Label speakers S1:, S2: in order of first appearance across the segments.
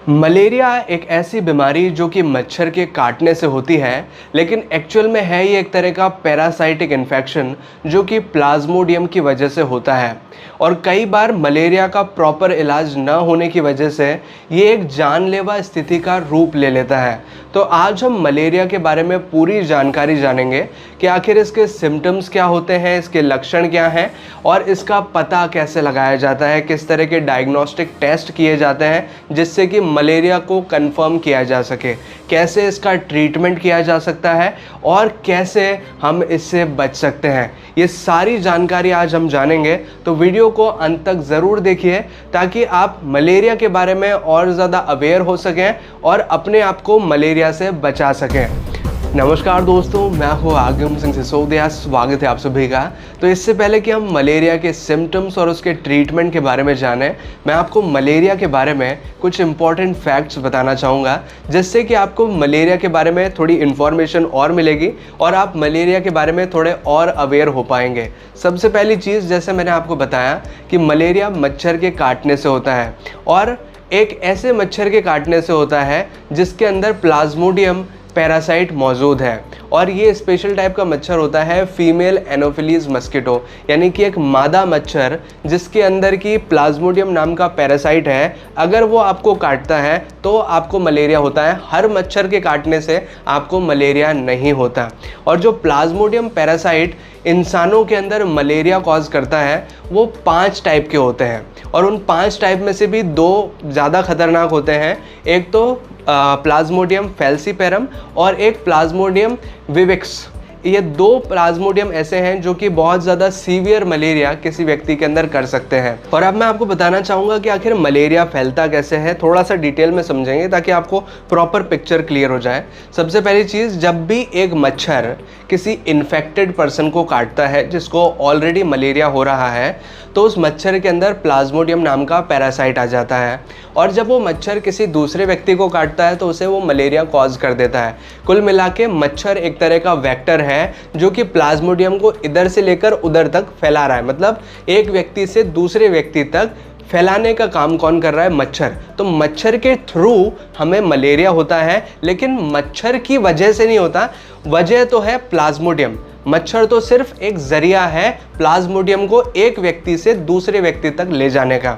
S1: Malaria एक ऐसी बीमारी जो कि मच्छर के काटने से होती है, लेकिन एक्चुअल में है ये एक तरह का पैरासाइटिक इन्फेक्शन जो कि प्लाज्मोडियम की वजह से होता है। और कई बार मलेरिया का प्रॉपर इलाज न होने की वजह से ये एक जानलेवा स्थिति का रूप ले लेता है। तो आज हम मलेरिया के बारे में पूरी जानकारी जानेंगे कि आखिर इसके सिम्टम्स क्या होते हैं, इसके लक्षण क्या हैं और इसका पता कैसे लगाया जाता है, किस तरह के डायग्नोस्टिक टेस्ट किए जाते हैं जिससे कि मलेरिया को कंफर्म किया जा सके, कैसे इसका ट्रीटमेंट किया जा सकता है और कैसे हम इससे बच सकते हैं। ये सारी जानकारी आज हम जानेंगे, तो वीडियो को अंत तक ज़रूर देखिए ताकि आप मलेरिया के बारे में और ज़्यादा अवेयर हो सकें और अपने आप को मलेरिया से बचा सकें। नमस्कार दोस्तों, मैं हूँ आगम सिंह सिसोदिया, स्वागत है आप सभी का। तो इससे पहले कि हम मलेरिया के सिम्टम्स और उसके ट्रीटमेंट के बारे में जानें, मैं आपको मलेरिया के बारे में कुछ इंपॉर्टेंट फैक्ट्स बताना चाहूँगा जिससे कि आपको मलेरिया के बारे में थोड़ी इन्फॉर्मेशन और मिलेगी और आप मलेरिया के बारे में थोड़े और अवेयर हो पाएंगे। सबसे पहली चीज़, जैसे मैंने आपको बताया कि मलेरिया मच्छर के काटने से होता है और एक ऐसे मच्छर के काटने से होता है जिसके अंदर प्लाज्मोडियम पैरासाइट मौजूद है। और ये स्पेशल टाइप का मच्छर होता है फीमेल एनोफिलीज मस्किटो, यानी कि एक मादा मच्छर जिसके अंदर की प्लाज्मोडियम नाम का पैरासाइट है। अगर वो आपको काटता है तो आपको मलेरिया होता है। हर मच्छर के काटने से आपको मलेरिया नहीं होता। और जो प्लाज्मोडियम पैरासाइट इंसानों के अंदर मलेरिया कॉज करता है वो 5 टाइप के होते हैं और उन 5 टाइप में से भी 2 ज़्यादा खतरनाक होते हैं। एक तो प्लाज्मोडियम फैल्सीपेरम और एक प्लाज्मोडियम विविक्स। ये 2 प्लाज्मोडियम ऐसे हैं जो कि बहुत ज़्यादा सीवियर मलेरिया किसी व्यक्ति के अंदर कर सकते हैं। और अब मैं आपको बताना चाहूँगा कि आखिर मलेरिया फैलता कैसे है, थोड़ा सा डिटेल में समझेंगे ताकि आपको प्रॉपर पिक्चर क्लियर हो जाए। सबसे पहली चीज़, जब भी एक मच्छर किसी इन्फेक्टेड पर्सन को काटता है जिसको ऑलरेडी मलेरिया हो रहा है, तो उस मच्छर के अंदर प्लाज्मोडियम नाम का पैरासाइट आ जाता है और जब वो मच्छर किसी दूसरे व्यक्ति को काटता है तो उसे वो मलेरिया कॉज कर देता है। कुल मिला के मच्छर एक तरह का वेक्टर है जो कि प्लाज्मोडियम को इधर से लेकर उधर तक फैला रहा है। मतलब एक व्यक्ति से दूसरे व्यक्ति तक फैलाने का काम कौन कर रहा है? मच्छर। तो मच्छर के थ्रू हमें मलेरिया होता है, लेकिन मच्छर की वजह से नहीं होता। वजह तो है प्लाज्मोडियम। मच्छर तो सिर्फ एक जरिया है प्लाज्मोडियम को एक व्यक्ति से दूसरे व्यक्ति तक ले जाने का।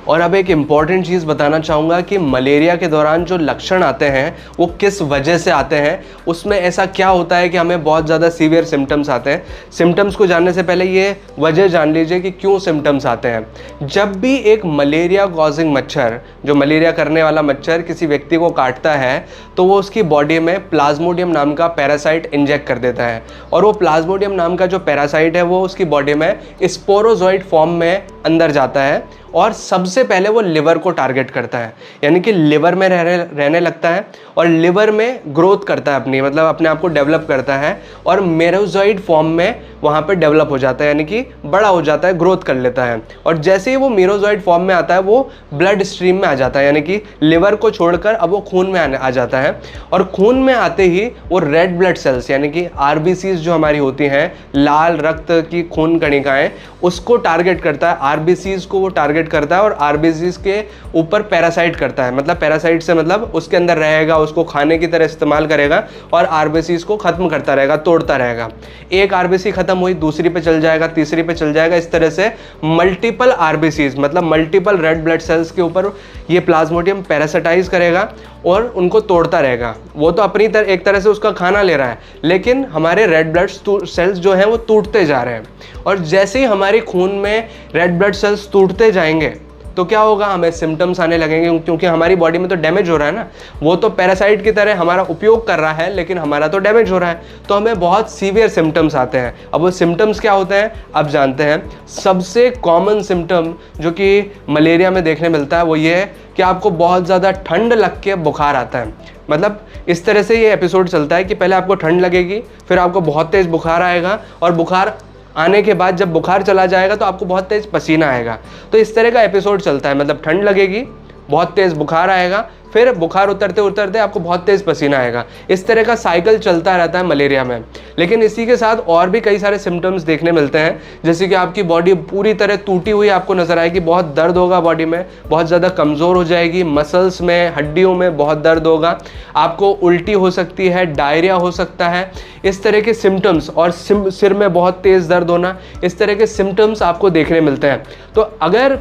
S1: और अब एक इम्पॉर्टेंट चीज़ बताना चाहूँगा कि मलेरिया के दौरान जो लक्षण आते हैं वो किस वजह से आते हैं, उसमें ऐसा क्या होता है कि हमें बहुत ज़्यादा सीवियर सिम्टम्स आते हैं। सिम्टम्स को जानने से पहले ये वजह जान लीजिए कि क्यों सिम्टम्स आते हैं। जब भी एक मलेरिया कॉजिंग मच्छर, जो मलेरिया करने वाला मच्छर किसी व्यक्ति को काटता है तो वो उसकी बॉडी में प्लाज्मोडियम नाम का पैरासाइट इंजेक्ट कर देता है और वो प्लाज्मोडियम नाम का जो पैरासाइट है वो उसकी बॉडी में स्पोरोजोइड फॉर्म में अंदर जाता है और सबसे पहले वो लिवर को टारगेट करता है, यानी कि लिवर में रहने लगता है और लिवर में ग्रोथ करता है मतलब अपने आप को डेवलप करता है और मेरोजोइड फॉर्म में वहाँ पे डेवलप हो जाता है, यानी कि बड़ा हो जाता है, ग्रोथ कर लेता है। और जैसे ही वो मेरोजोइड फॉर्म में आता है वो ब्लड स्ट्रीम में आ जाता है, यानी कि लिवर को छोड़कर अब वो खून में आ जाता है। और खून में आते ही वो रेड ब्लड सेल्स, यानी कि आरबीसीज जो हमारी होती हैं, लाल रक्त की खून कणिकाएं, उसको टारगेट करता है। आरबीसीज को वो टारगेट करता है और आरबीसीज के ऊपर पैरासाइट करता है। मतलब पैरासाइट से मतलब उसके अंदर रहेगा, उसको खाने की तरह इस्तेमाल करेगा और आरबीसीज को खत्म करता रहेगा, तोड़ता रहेगा। एक आरबीसी खत्म हुई, दूसरी पे चल जाएगा, तीसरी पे चल जाएगा। इस तरह से मल्टीपल आरबीसीज मतलब मल्टीपल रेड ब्लड सेल्स के ऊपर ये प्लाज्मोडियम पैरासाइटाइज करेगा और उनको तोड़ता रहेगा। वो तो अपनी एक तरह से उसका खाना ले रहा है, लेकिन हमारे रेड ब्लड सेल्स जो हैं वो टूटते जा रहे हैं। और जैसे ही हमारे खून में रेड ब्लड सेल्स टूटते जाएंगे तो क्या होगा? हमें सिम्टम्स आने लगेंगे, क्योंकि हमारी बॉडी में तो डैमेज हो रहा है ना। वो तो पैरासाइट की तरह हमारा उपयोग कर रहा है, लेकिन हमारा तो डैमेज हो रहा है, तो हमें बहुत सीवियर सिम्टम्स आते हैं। अब वो सिम्टम्स क्या होते हैं अब जानते हैं। सबसे कॉमन सिम्टम जो कि मलेरिया में देखने मिलता है वो ये है कि आपको बहुत ज़्यादा ठंड लग के बुखार आता है। मतलब इस तरह से ये एपिसोड चलता है कि पहले आपको ठंड लगेगी, फिर आपको बहुत तेज़ बुखार आएगा और बुखार आने के बाद जब बुखार चला जाएगा तो आपको बहुत तेज़ पसीना आएगा। तो इस तरह का एपिसोड चलता है। मतलब ठंड लगेगी, बहुत तेज़ बुखार आएगा, फिर बुखार उतरते उतरते आपको बहुत तेज़ पसीना आएगा। इस तरह का साइकिल चलता रहता है मलेरिया में। लेकिन इसी के साथ और भी कई सारे सिम्टम्स देखने मिलते हैं, जैसे कि आपकी बॉडी पूरी तरह टूटी हुई आपको नजर आएगी, बहुत दर्द होगा बॉडी में, बहुत ज़्यादा कमज़ोर हो जाएगी, मसल्स में, हड्डियों में बहुत दर्द होगा, आपको उल्टी हो सकती है, डायरिया हो सकता है। इस तरह के सिम्टम्स और सिर में बहुत तेज़ दर्द होना, इस तरह के सिम्टम्स आपको देखने मिलते हैं। तो अगर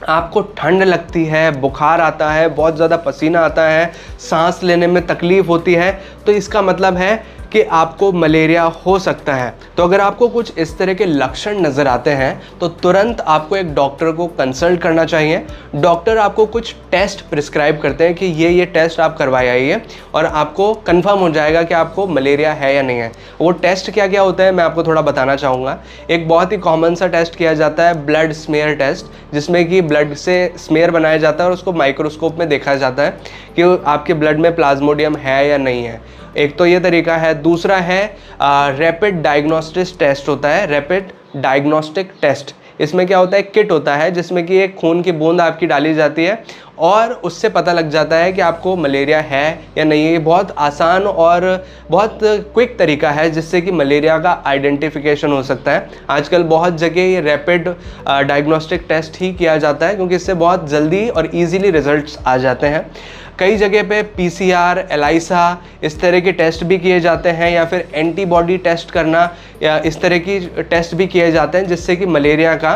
S1: आपको ठंड लगती है, बुखार आता है, बहुत ज़्यादा पसीना आता है, सांस लेने में तकलीफ़ होती है, तो इसका मतलब है कि आपको मलेरिया हो सकता है। तो अगर आपको कुछ इस तरह के लक्षण नज़र आते हैं तो तुरंत आपको एक डॉक्टर को कंसल्ट करना चाहिए। डॉक्टर आपको कुछ टेस्ट प्रिस्क्राइब करते हैं कि ये टेस्ट आप करवाए आइए और आपको कंफर्म हो जाएगा कि आपको मलेरिया है या नहीं है। वो टेस्ट क्या क्या होता है मैं आपको थोड़ा बताना चाहूँगा। एक बहुत ही कॉमन सा टेस्ट किया जाता है ब्लड स्मेयर टेस्ट, जिसमें कि ब्लड से स्मेयर बनाया जाता है और उसको माइक्रोस्कोप में देखा जाता है कि आपके ब्लड में प्लाज्मोडियम है या नहीं है। एक तो ये तरीका है। दूसरा है रैपिड डायग्नोस्टिक टेस्ट होता है, रैपिड डायग्नोस्टिक टेस्ट। इसमें क्या होता है, किट होता है जिसमें कि एक खून की बूंद आपकी डाली जाती है और उससे पता लग जाता है कि आपको मलेरिया है या नहीं है। ये बहुत आसान और बहुत क्विक तरीका है जिससे कि मलेरिया का आइडेंटिफिकेशन हो सकता है। आजकल बहुत जगह ये रैपिड डायग्नोस्टिक टेस्ट ही किया जाता है क्योंकि इससे बहुत जल्दी और ईजीली रिजल्ट्स आ जाते हैं। कई जगह पे PCR, एलाइसा इस तरह के टेस्ट भी किए जाते हैं, या फिर एंटीबॉडी टेस्ट करना या इस तरह की टेस्ट भी किए जाते हैं जिससे कि मलेरिया का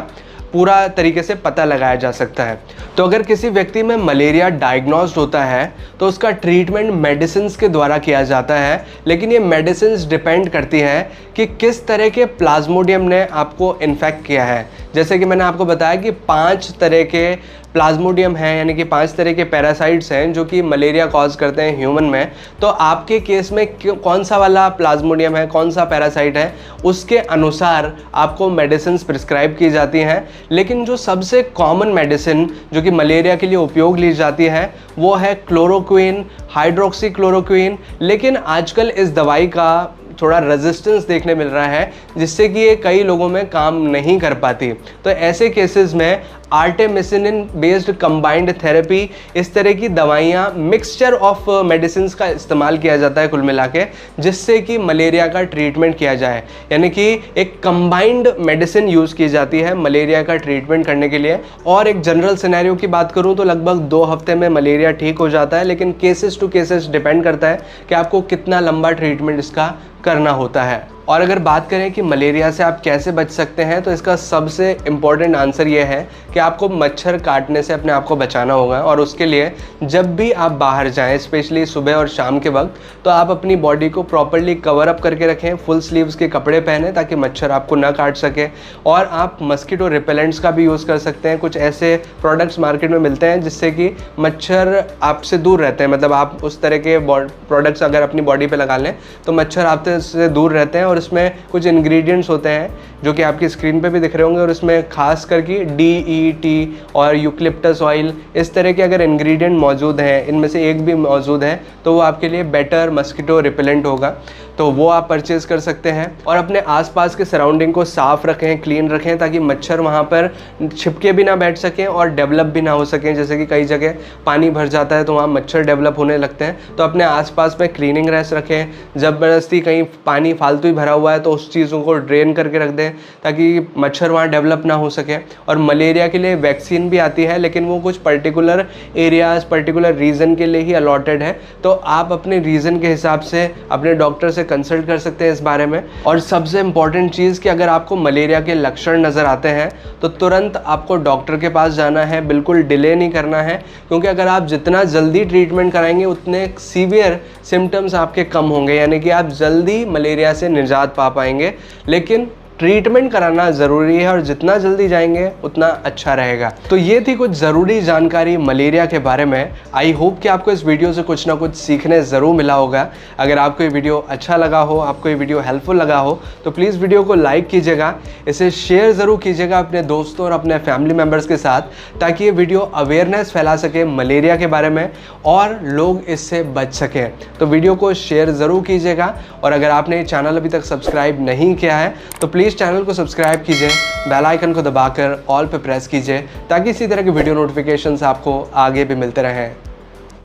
S1: पूरा तरीके से पता लगाया जा सकता है। तो अगर किसी व्यक्ति में मलेरिया डायग्नोस्ड होता है तो उसका ट्रीटमेंट मेडिसिन्स के द्वारा किया जाता है, लेकिन ये मेडिसिन्स डिपेंड करती है कि किस तरह के प्लाज्मोडियम ने आपको इन्फेक्ट किया है। जैसे कि मैंने आपको बताया कि 5 तरह के प्लाज्मोडियम हैं, यानी कि 5 तरह के पैरासाइट्स हैं जो कि मलेरिया कॉज करते हैं ह्यूमन में। तो आपके केस में कौन सा वाला प्लाज्मोडियम है, कौन सा पैरासाइट है, उसके अनुसार आपको मेडिसिन्स प्रिस्क्राइब की जाती हैं। लेकिन जो सबसे कॉमन मेडिसिन जो कि मलेरिया के लिए उपयोग ली जाती है वो है क्लोरोक्विन, हाइड्रोक्सी क्लोरोक्विन। लेकिन आजकल इस दवाई का थोड़ा रेजिस्टेंस देखने मिल रहा है जिससे कि ये कई लोगों में काम नहीं कर पाती। तो ऐसे केसेस में आर्टेमिसिनिन बेस्ड कंबाइंड थेरेपी, इस तरह की दवाइयाँ, मिक्सचर ऑफ मेडिसिन का इस्तेमाल किया जाता है कुल मिला के, जिससे कि मलेरिया का ट्रीटमेंट किया जाए। यानी कि एक कंबाइंड मेडिसिन यूज़ की जाती है मलेरिया का ट्रीटमेंट करने के लिए। और एक जनरल सिनेरियो की बात करूँ तो लगभग 2 हफ्ते में मलेरिया ठीक हो जाता है, लेकिन केसेस टू केसेस डिपेंड करता है कि आपको कितना लंबा ट्रीटमेंट इसका करना होता है। और अगर बात करें कि मलेरिया से आप कैसे बच सकते हैं तो इसका सबसे इम्पॉर्टेंट आंसर ये है कि आपको मच्छर काटने से अपने आप को बचाना होगा। और उसके लिए जब भी आप बाहर जाएं, स्पेशली सुबह और शाम के वक्त, तो आप अपनी बॉडी को प्रॉपर्ली कवर अप करके रखें, फुल स्लीव्स के कपड़े पहने ताकि मच्छर आपको ना काट सके। और आप मस्कीटो रिपेलेंट्स का भी यूज़ कर सकते हैं। कुछ ऐसे प्रोडक्ट्स मार्केट में मिलते हैं जिससे कि मच्छर आपसे दूर रहते हैं, मतलब आप उस तरह के प्रोडक्ट्स अगर अपनी बॉडी पर लगा लें तो मच्छर आपसे दूर रहते हैं। और इसमें कुछ इंग्रेडिएंट्स होते हैं जो कि आपकी स्क्रीन पे भी दिख रहे होंगे, और इसमें खास करके DET और यूकलिप्टस ऑयल, इस तरह के अगर इंग्रेडिएंट मौजूद हैं, इनमें से एक भी मौजूद है, तो वो आपके लिए बेटर मस्कीटो रिपेलेंट होगा। तो वो आप परचेज़ कर सकते हैं। और अपने आसपास के सराउंडिंग को साफ़ रखें, क्लीन रखें, ताकि मच्छर वहाँ पर छिपके भी ना बैठ सकें और डेवलप भी ना हो सकें। जैसे कि कई जगह पानी भर जाता है तो वहाँ मच्छर डेवलप होने लगते हैं। तो अपने आसपास में क्लीनिंग रेस रखें। ज़बरदस्ती कहीं पानी फालतू ही भरा हुआ है तो उस चीज़ों को ड्रेन करके रख दें ताकि मच्छर वहाँ डेवलप ना हो सके। और मलेरिया के लिए वैक्सीन भी आती है, लेकिन वो कुछ पर्टिकुलर एरियाज़, पर्टिकुलर रीजन के लिए ही अलॉटेड है। तो आप अपने रीजन के हिसाब से अपने डॉक्टर से कंसल्ट कर सकते हैं इस बारे में। और सबसे इम्पॉर्टेंट चीज़ कि अगर आपको मलेरिया के लक्षण नज़र आते हैं तो तुरंत आपको डॉक्टर के पास जाना है, बिल्कुल डिले नहीं करना है। क्योंकि अगर आप जितना जल्दी ट्रीटमेंट कराएंगे उतने सीवियर सिम्टम्स आपके कम होंगे, यानी कि आप जल्दी मलेरिया से निजात पा पाएंगे। लेकिन ट्रीटमेंट कराना ज़रूरी है और जितना जल्दी जाएंगे उतना अच्छा रहेगा। तो ये थी कुछ ज़रूरी जानकारी मलेरिया के बारे में। आई होप कि आपको इस वीडियो से कुछ ना कुछ सीखने ज़रूर मिला होगा। अगर आपको ये वीडियो अच्छा लगा हो, आपको ये वीडियो हेल्पफुल लगा हो, तो प्लीज़ वीडियो को लाइक कीजिएगा, इसे शेयर ज़रूर कीजिएगा अपने दोस्तों और अपने फैमिली मेम्बर्स के साथ, ताकि ये वीडियो अवेयरनेस फैला सके मलेरिया के बारे में और लोग इससे बच सकें। तो वीडियो को शेयर ज़रूर कीजिएगा। और अगर आपने चैनल अभी तक सब्सक्राइब नहीं किया है तो प्लीज़ प्लीज़ चैनल को सब्सक्राइब कीजिए, बेल आइकन को दबाकर ऑल पे प्रेस कीजिए ताकि इसी तरह के वीडियो नोटिफिकेशंस आपको आगे भी मिलते रहें।